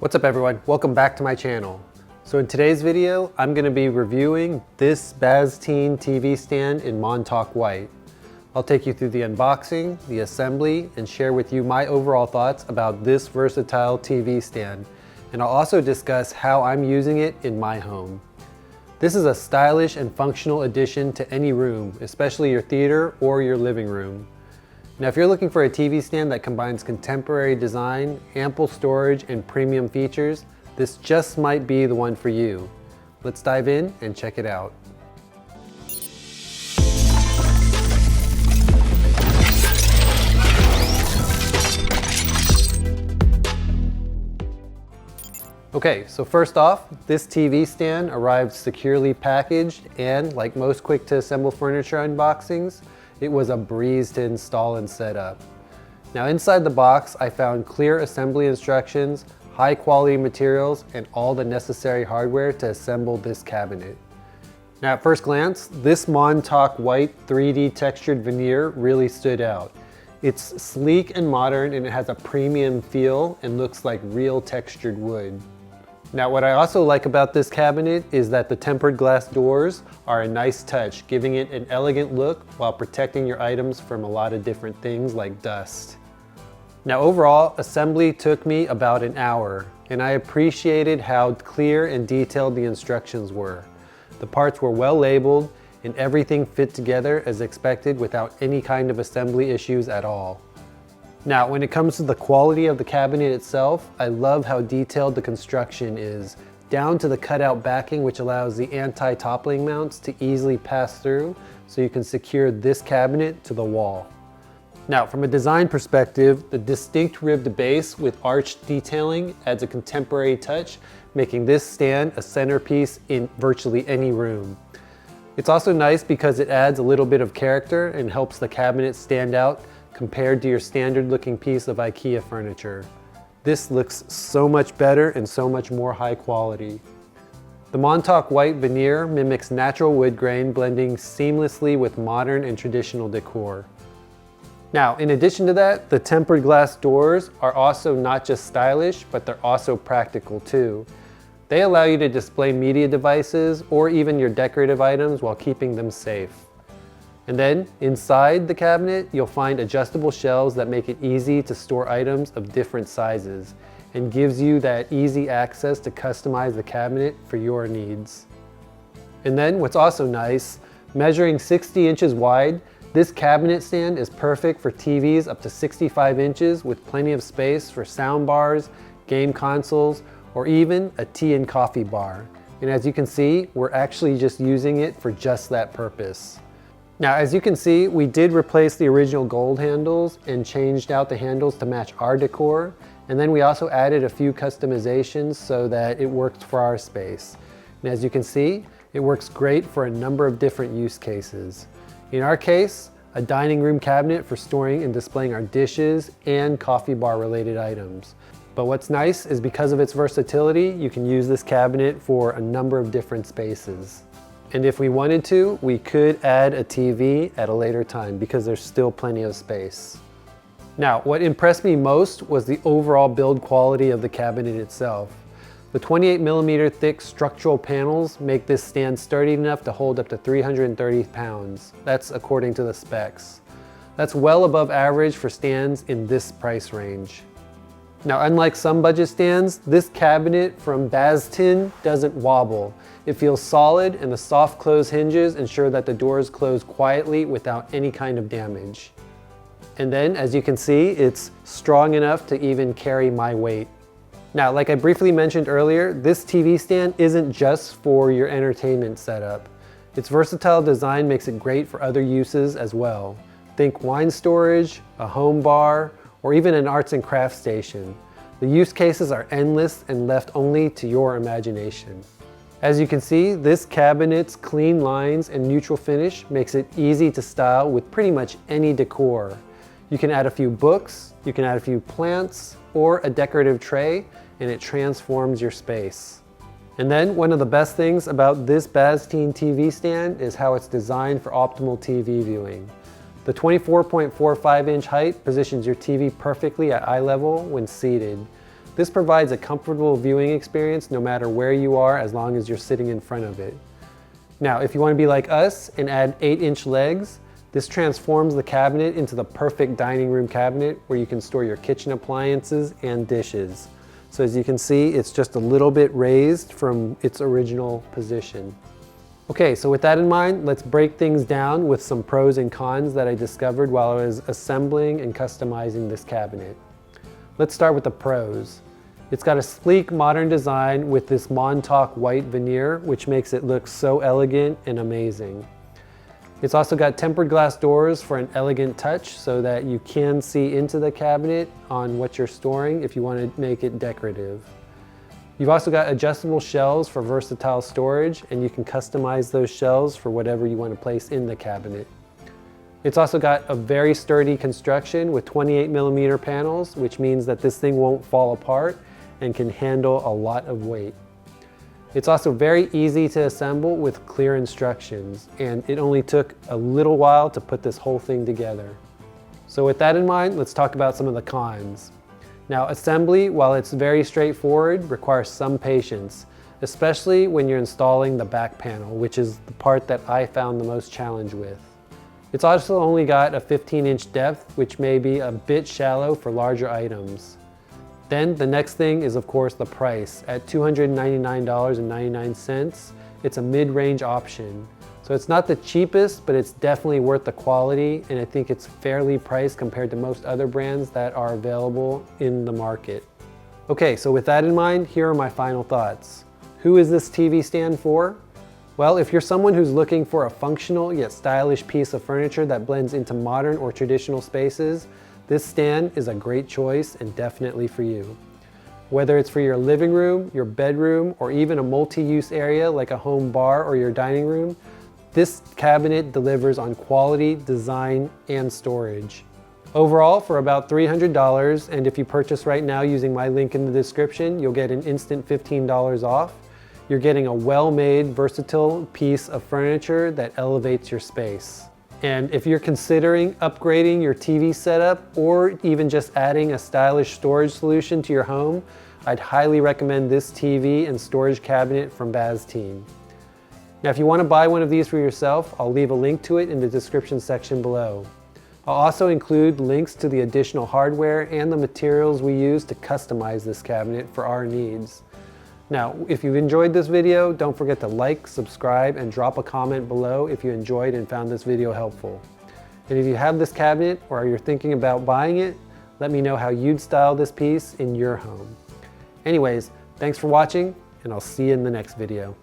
What's up everyone? Welcome back to my channel. So in today's video, I'm going to be reviewing this Baztin TV stand in Montauk White. I'll take you through the unboxing, the assembly, and share with you my overall thoughts about this versatile TV stand. And I'll also discuss how I'm using it in my home. This is a stylish and functional addition to any room, especially your theater or your living room. Now, if you're looking for a TV stand that combines contemporary design, ample storage, and premium features, this just might be the one for you. Let's dive in and check it out. Okay, so first off, this TV stand arrived securely packaged, and like most quick to assemble furniture unboxings, it was a breeze to install and set up. Now inside the box, I found clear assembly instructions, high quality materials, and all the necessary hardware to assemble this cabinet. Now at first glance, this Montauk White 3D textured veneer really stood out. It's sleek and modern, and it has a premium feel and looks like real textured wood. Now what I also like about this cabinet is that the tempered glass doors are a nice touch, giving it an elegant look while protecting your items from a lot of different things like dust. Now overall, assembly took me about an hour, and I appreciated how clear and detailed the instructions were. The parts were well labeled and everything fit together as expected without any kind of assembly issues at all. Now, when it comes to the quality of the cabinet itself, I love how detailed the construction is, down to the cutout backing, which allows the anti-toppling mounts to easily pass through so you can secure this cabinet to the wall. Now, from a design perspective, the distinct ribbed base with arched detailing adds a contemporary touch, making this stand a centerpiece in virtually any room. It's also nice because it adds a little bit of character and helps the cabinet stand out compared to your standard looking piece of IKEA furniture. This looks so much better and so much more high quality. The Montauk White veneer mimics natural wood grain, blending seamlessly with modern and traditional decor. Now, in addition to that, the tempered glass doors are also not just stylish, but they're also practical too. They allow you to display media devices or even your decorative items while keeping them safe. And then inside the cabinet, you'll find adjustable shelves that make it easy to store items of different sizes and gives you that easy access to customize the cabinet for your needs. And then what's also nice, measuring 60 inches wide, this cabinet stand is perfect for TVs up to 65 inches with plenty of space for sound bars, game consoles, or even a tea and coffee bar. And as you can see, we're actually just using it for just that purpose. Now, as you can see, we did replace the original gold handles and changed out the handles to match our decor. And then we also added a few customizations so that it worked for our space. And as you can see, it works great for a number of different use cases. In our case, a dining room cabinet for storing and displaying our dishes and coffee bar related items. But what's nice is because of its versatility, you can use this cabinet for a number of different spaces. And if we wanted to, we could add a TV at a later time because there's still plenty of space. Now, what impressed me most was the overall build quality of the cabinet itself. The 28mm thick structural panels make this stand sturdy enough to hold up to 330 pounds. That's according to the specs. That's well above average for stands in this price range. Now, unlike some budget stands, this cabinet from Baztin doesn't wobble. It feels solid, and the soft close hinges ensure that the doors close quietly without any kind of damage. And then, as you can see, it's strong enough to even carry my weight. Now, like I briefly mentioned earlier, this TV stand isn't just for your entertainment setup. Its versatile design makes it great for other uses as well. Think wine storage, a home bar, or even an arts and crafts station. The use cases are endless and left only to your imagination. As you can see, this cabinet's clean lines and neutral finish makes it easy to style with pretty much any decor. You can add a few books, you can add a few plants, or a decorative tray, and it transforms your space. And then one of the best things about this Baztin TV stand is how it's designed for optimal TV viewing. The 24.45-inch height positions your TV perfectly at eye level when seated. This provides a comfortable viewing experience no matter where you are, as long as you're sitting in front of it. Now, if you want to be like us and add 8-inch legs, this transforms the cabinet into the perfect dining room cabinet where you can store your kitchen appliances and dishes. So as you can see, it's just a little bit raised from its original position. Okay, so with that in mind, let's break things down with some pros and cons that I discovered while I was assembling and customizing this cabinet. Let's start with the pros. It's got a sleek, modern design with this Montauk White veneer, which makes it look so elegant and amazing. It's also got tempered glass doors for an elegant touch so that you can see into the cabinet on what you're storing if you want to make it decorative. You've also got adjustable shelves for versatile storage, and you can customize those shelves for whatever you want to place in the cabinet. It's also got a very sturdy construction with 28mm panels, which means that this thing won't fall apart and can handle a lot of weight. It's also very easy to assemble with clear instructions, and it only took a little while to put this whole thing together. So with that in mind, let's talk about some of the cons. Now, assembly, while it's very straightforward, requires some patience, especially when you're installing the back panel, which is the part that I found the most challenge with. It's also only got a 15-inch depth, which may be a bit shallow for larger items. Then the next thing is, of course, the price. At $299.99, it's a mid-range option. So it's not the cheapest, but it's definitely worth the quality, and I think it's fairly priced compared to most other brands that are available in the market. Okay, so with that in mind, here are my final thoughts. Who is this TV stand for? Well, if you're someone who's looking for a functional yet stylish piece of furniture that blends into modern or traditional spaces, this stand is a great choice and definitely for you. Whether it's for your living room, your bedroom, or even a multi-use area like a home bar or your dining room, this cabinet delivers on quality, design, and storage. Overall, for about $300, and if you purchase right now using my link in the description, you'll get an instant $15 off. You're getting a well-made, versatile piece of furniture that elevates your space. And if you're considering upgrading your TV setup or even just adding a stylish storage solution to your home, I'd highly recommend this TV and storage cabinet from Baztin. Now, if you want to buy one of these for yourself, I'll leave a link to it in the description section below. I'll also include links to the additional hardware and the materials we use to customize this cabinet for our needs. Now, if you've enjoyed this video, don't forget to like, subscribe, and drop a comment below if you enjoyed and found this video helpful. And if you have this cabinet or you're thinking about buying it, let me know how you'd style this piece in your home. Anyways, thanks for watching, and I'll see you in the next video.